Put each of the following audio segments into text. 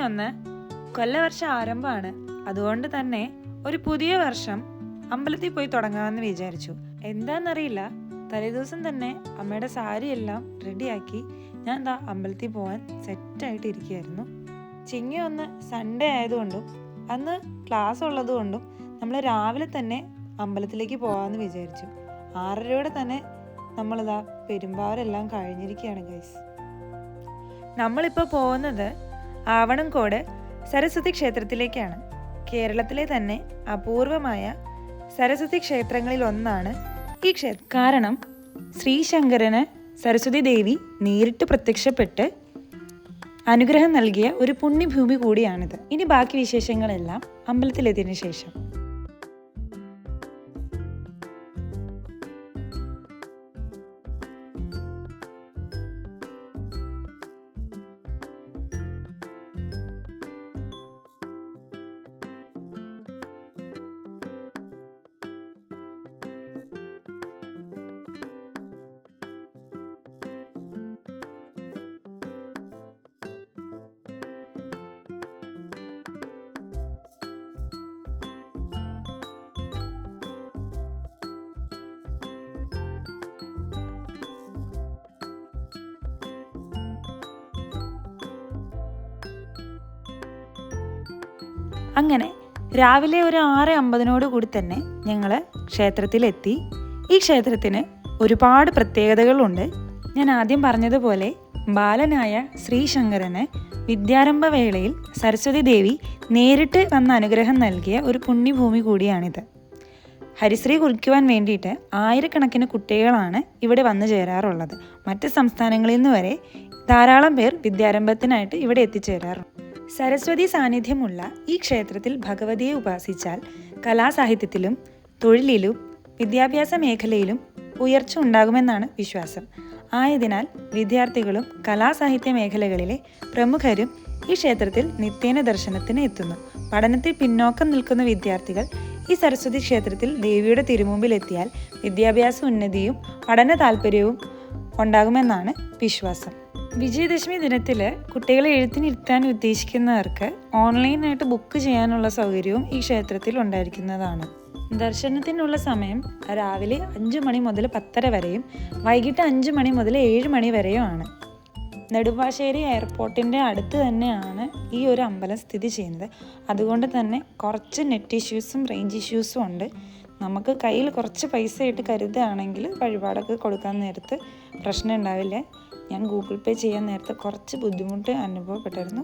1 കൊല്ലവർഷം ആരംഭമാണ്. അതുകൊണ്ട് തന്നെ ഒരു പുതിയ വർഷം അമ്പലത്തിൽ പോയി തുടങ്ങാമെന്ന് വിചാരിച്ചു. എന്താണെന്നറിയില്ല, തലേദിവസം തന്നെ അമ്മയുടെ സാരിയെല്ലാം റെഡിയാക്കി ഞാൻ എന്താ അമ്പലത്തിൽ പോകാൻ സെറ്റായിട്ട് ഇരിക്കുകയായിരുന്നു. ചിങ്ങ 1 സൺഡേ ആയതുകൊണ്ടും അന്ന് ക്ലാസ് ഉള്ളതുകൊണ്ടും നമ്മൾ രാവിലെ തന്നെ അമ്പലത്തിലേക്ക് പോകാമെന്ന് വിചാരിച്ചു. 6:30 തന്നെ നമ്മളിതാ പെരുമ്പാവരെല്ലാം കഴിഞ്ഞിരിക്കുകയാണ് ഗൈസ്. നമ്മളിപ്പോൾ പോകുന്നത് ആവണംകോട് സരസ്വതി ക്ഷേത്രത്തിലേക്കാണ്. കേരളത്തിലെ തന്നെ അപൂർവമായ സരസ്വതി ക്ഷേത്രങ്ങളിൽ ഒന്നാണ് ഈ ക്ഷേത്രം. കാരണം ശ്രീശങ്കരന് സരസ്വതി ദേവി നേരിട്ട് പ്രത്യക്ഷപ്പെട്ട് അനുഗ്രഹം നൽകിയ ഒരു പുണ്യഭൂമി കൂടിയാണിത്. ഇനി ബാക്കി വിശേഷങ്ങളെല്ലാം അമ്പലത്തിലെത്തിയതിനു ശേഷം. അങ്ങനെ രാവിലെ ഒരു 6:50 കൂടി തന്നെ ഞങ്ങൾ ക്ഷേത്രത്തിലെത്തി. ഈ ക്ഷേത്രത്തിന് ഒരുപാട് പ്രത്യേകതകളുണ്ട്. ഞാൻ ആദ്യം പറഞ്ഞതുപോലെ ബാലനായ ശ്രീശങ്കരന് വിദ്യാരംഭ വേളയിൽ സരസ്വതി ദേവി നേരിട്ട് വന്ന അനുഗ്രഹം നൽകിയ ഒരു പുണ്യഭൂമി കൂടിയാണിത്. ഹരിശ്രീ കുറിക്കുവാൻ വേണ്ടിയിട്ട് ആയിരക്കണക്കിന് കുട്ടികളാണ് ഇവിടെ വന്നു ചേരാറുള്ളത്. മറ്റ് സംസ്ഥാനങ്ങളിൽ നിന്ന് വരെ ധാരാളം പേർ വിദ്യാരംഭത്തിനായിട്ട് ഇവിടെ എത്തിച്ചേരാറുണ്ട്. സരസ്വതി സാന്നിധ്യമുള്ള ഈ ക്ഷേത്രത്തിൽ ഭഗവതിയെ ഉപാസിച്ചാൽ കലാസാഹിത്യത്തിലും തൊഴിലിലും വിദ്യാഭ്യാസ മേഖലയിലും ഉയർച്ച ഉണ്ടാകുമെന്നാണ് വിശ്വാസം. ആയതിനാൽ വിദ്യാർത്ഥികളും കലാസാഹിത്യ മേഖലകളിലെ പ്രമുഖരും ഈ ക്ഷേത്രത്തിൽ നിത്യേന ദർശനത്തിന് എത്തുന്നു. പഠനത്തിൽ പിന്നോക്കം നിൽക്കുന്ന വിദ്യാർത്ഥികൾ ഈ സരസ്വതി ക്ഷേത്രത്തിൽ ദേവിയുടെ തിരുമുമ്പിൽ എത്തിയാൽ വിദ്യാഭ്യാസ ഉന്നതിയും പഠന താല്പര്യവും ഉണ്ടാകുമെന്നാണ് വിശ്വാസം. വിജയദശമി ദിനത്തിൽ കുട്ടികളെ എഴുത്തിനിരുത്താൻ ഉദ്ദേശിക്കുന്നവർക്ക് ഓൺലൈനായിട്ട് ബുക്ക് ചെയ്യാനുള്ള സൗകര്യവും ഈ ക്ഷേത്രത്തിൽ ഉണ്ടായിരിക്കുന്നതാണ്. ദർശനത്തിനുള്ള സമയം രാവിലെ 5 മണി മുതൽ 10:30 വരെയും വൈകിട്ട് 5 മണി മുതൽ 7 മണി വരെയും ആണ്. നെടുമ്പാശ്ശേരി എയർപോർട്ടിൻ്റെ അടുത്ത് തന്നെയാണ് ഈ ഒരു അമ്പലം സ്ഥിതി ചെയ്യുന്നത്. അതുകൊണ്ട് തന്നെ കുറച്ച് നെറ്റ് ഇഷ്യൂസും റേഞ്ച് ഇഷ്യൂസും ഉണ്ട്. നമുക്ക് കയ്യിൽ കുറച്ച് പൈസ ആയിട്ട് കരുതുകയാണെങ്കിൽ വഴിപാടൊക്കെ കൊടുക്കാൻ നേരത്ത് പ്രശ്നം ഉണ്ടാവില്ല. ഞാൻ ഗൂഗിൾ പേ ചെയ്യാൻ നേരത്തെ കുറച്ച് ബുദ്ധിമുട്ട് അനുഭവപ്പെട്ടിരുന്നു.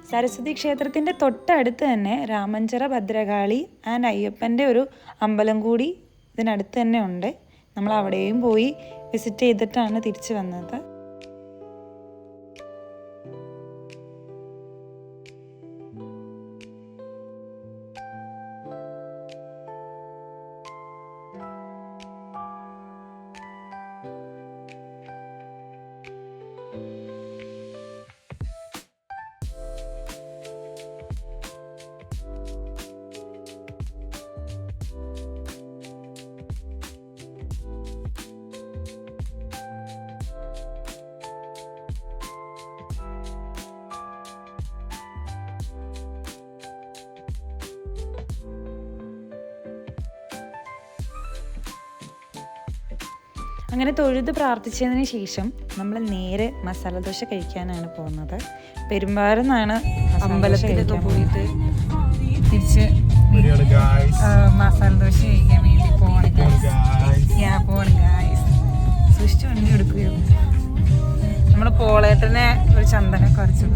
സരസ്വതി ക്ഷേത്രത്തിൻ്റെ തൊട്ടടുത്ത് തന്നെ രാമഞ്ചിറ ഭദ്രകാളി ആൻഡ് അയ്യപ്പൻ്റെ ഒരു അമ്പലം കൂടി ഇതിനടുത്ത് തന്നെ ഉണ്ട്. നമ്മൾ അവിടെയും പോയി വിസിറ്റ് ചെയ്തിട്ടാണ് തിരിച്ചു വന്നത്. അങ്ങനെ തൊഴുത് പ്രാർത്ഥിച്ചതിന് ശേഷം നമ്മൾ നേരെ മസാല ദോശ കഴിക്കാനാണ് പോകുന്നത്. പെരുമ്പാവൂരിന്നാണ് അമ്പലത്തിലൊക്കെ പോയിട്ട് തിരിച്ച് മസാല ദോശ കഴിക്കാൻ വേണ്ടി പോകണം. സൂക്ഷിച്ച് വണ്ടി എടുക്കുകയോ. നമ്മൾ പോളേട്ടനെ ഒരു ചന്ദനൊക്കെ അടിച്ചു.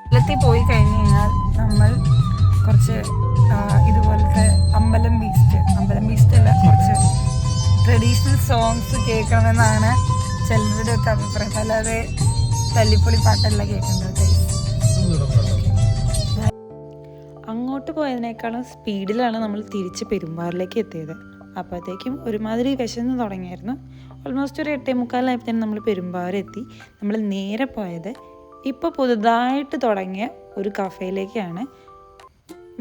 കൊല്ലത്തിൽ പോയി കഴിഞ്ഞ് കഴിഞ്ഞാൽ നമ്മൾ കുറച്ച് ഇതുപോലത്തെ അമ്പലം ബീസ്റ്റ് അല്ല, കുറച്ച് ട്രഡീഷണൽ സോങ്സ് കേൾക്കണമെന്നാണ് ചിലരുടെ ഒക്കെ അഭിപ്രായം. അല്ലാതെ തല്ലിപ്പൊളി പാട്ടല്ല കേൾക്കേണ്ടത്. അങ്ങോട്ട് പോയതിനേക്കാളും സ്പീഡിലാണ് നമ്മൾ തിരിച്ച് പെരുമ്പാറിലേക്ക് എത്തിയത്. അപ്പോഴത്തേക്കും ഒരുമാതിരി വിശന്ന് തുടങ്ങിയായിരുന്നു. ഓൾമോസ്റ്റ് ഒരു 8:45 നമ്മൾ പെരുമ്പാറെത്തി. നമ്മൾ നേരെ പോയത് ഇപ്പോൾ പുതുതായിട്ട് തുടങ്ങിയ ഒരു കഫേയിലേക്കാണ്.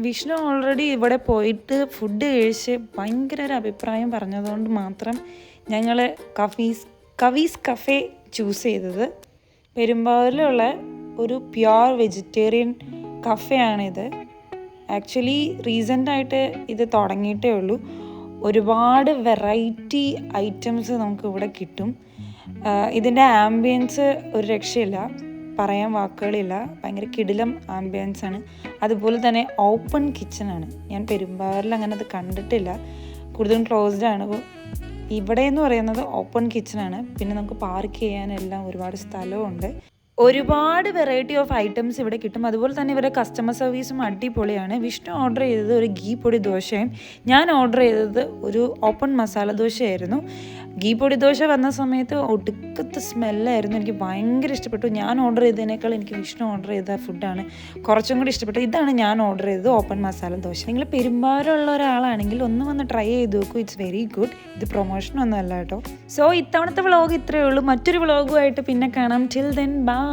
വിഷ്ണു ഓൾറെഡി ഇവിടെ പോയിട്ട് ഫുഡ് കഴിച്ച് ഭയങ്കര ഒരു അഭിപ്രായം പറഞ്ഞതുകൊണ്ട് മാത്രം ഞങ്ങൾ കവീസ് കഫേ ചൂസ് ചെയ്തത്. പെരുമ്പാവൂരിലുള്ള ഒരു പ്യുവർ വെജിറ്റേറിയൻ കഫേയാണിത്. ആക്ച്വലി റീസെൻ്റായിട്ട് ഇത് തുടങ്ങിയിട്ടേ ഉള്ളൂ. ഒരുപാട് വെറൈറ്റി ഐറ്റംസ് നമുക്ക് ഇവിടെ കിട്ടും. ഇതിൻ്റെ ആംബിയൻസ് ഒരു രക്ഷയില്ല, പറയാൻ വാക്കുകളില്ല. ഭയങ്കര കിടിലം ആംബിയൻസാണ്. അതുപോലെ തന്നെ ഓപ്പൺ കിച്ചണാണ്. ഞാൻ പെരുമ്പാവൂരിൽ അങ്ങനെ അത് കണ്ടിട്ടില്ല, കൂടുതലും ക്ലോസ്ഡ് ആണ്. ഇവിടെ എന്ന് പറയുന്നത് ഓപ്പൺ കിച്ചണാണ്. പിന്നെ നമുക്ക് പാർക്ക് ചെയ്യാനെല്ലാം ഒരുപാട് സ്ഥലമുണ്ട്. ഒരുപാട് വെറൈറ്റി ഓഫ് ഐറ്റംസ് ഇവിടെ കിട്ടും. അതുപോലെ തന്നെ ഇവരുടെ കസ്റ്റമർ സർവീസും അടിപൊളിയാണ്. വിഷ്ണു ഓർഡർ ചെയ്തത് ഒരു ഗീ പൊടി ദോശയും ഞാൻ ഓർഡർ ചെയ്തത് ഒരു ഓപ്പൺ മസാല ദോശയായിരുന്നു. ഗീ പൊടി ദോശ വന്ന സമയത്ത് ഒടുക്കത്തെ സ്മെല്ലായിരുന്നു. എനിക്ക് ഭയങ്കര ഇഷ്ടപ്പെട്ടു. ഞാൻ ഓർഡർ ചെയ്തതിനേക്കാൾ എനിക്ക് വിഷ്ണു ഓർഡർ ചെയ്ത ഫുഡാണ് കുറച്ചും കൂടി ഇഷ്ടപ്പെട്ടു. ഇതാണ് ഞാൻ ഓർഡർ ചെയ്തത്, ഓപ്പൺ മസാല ദോശ. നിങ്ങൾ പെരുമ്പാവൂരുള്ള ഒരാളാണെങ്കിൽ ഒന്ന് വന്ന് ട്രൈ ചെയ്ത് നോക്കൂ. It's very good. ഇത് പ്രൊമോഷനൊന്നും അല്ല കേട്ടോ. സോ ഇത്തവണത്തെ വ്ളോഗ് ഇത്രയേ ഉള്ളൂ. മറ്റൊരു വ്ളോഗുമായിട്ട് പിന്നെ കാണാം. Till then bye.